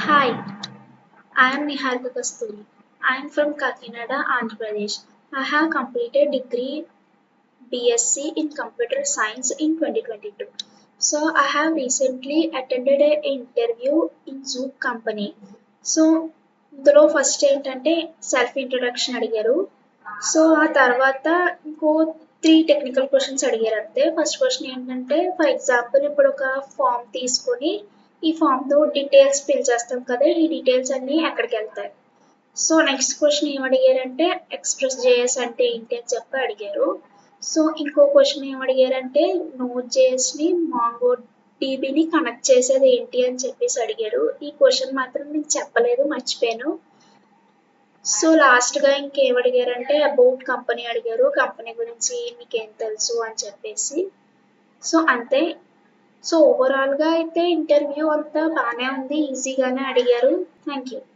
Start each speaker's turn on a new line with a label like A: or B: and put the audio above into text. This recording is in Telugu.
A: Hi, I am Niharika Kasturi. I am from Kakinada, Andhra Pradesh. I have completed degree BSc in Computer Science in 2022. So I have recently attended an interview in Zoom company. So ఇందులో ఫస్ట్ ఏంటంటే సెల్ఫ్ ఇంట్రొడక్షన్ అడిగారు. సో ఆ తర్వాత ఇంకో 3 టెక్నికల్ క్వెషన్స్ అడిగారు అంతే. ఫస్ట్ క్వెషన్ ఏంటంటే ఫర్ ఎగ్జాంపుల్ ఇప్పుడు ఒక ఫామ్ తీసుకొని ఈ ఫామ్‌తో డీటెయిల్స్ ఫిల్ చేస్తాం కదా! ఈ డీటెయిల్స్ అన్నీ ఎక్కడికెళ్తాయి. సో నెక్స్ట్ క్వెషన్ ఏమడిగారంటే ఎక్స్‌ప్రెస్ జేఎస్ అంటే ఏంటి అని చెప్పి అడిగారు. సో ఇంకో క్వెషన్ ఏమడిగారంటే నోడ్ జేఎస్‌ని మాంగో డీబీని కనెక్ట్ చేసేది ఏంటి అని చెప్పేసి అడిగారు. ఈ క్వెషన్ మాత్రం నేను చెప్పలేదు మర్చిపోయాను. సో లాస్ట్‌గా ఇంకేమడిగారంటే అబౌట్ కంపెనీ అడిగారు. కంపెనీ గురించి మీకేం తెలుసు అని చెప్పేసి. సో అంతే. సో ఓవరాల్‌గా అయితే ఇంటర్వ్యూ అంతా బానే ఉంది. ఈజీగానే అడిగారు. Thank you.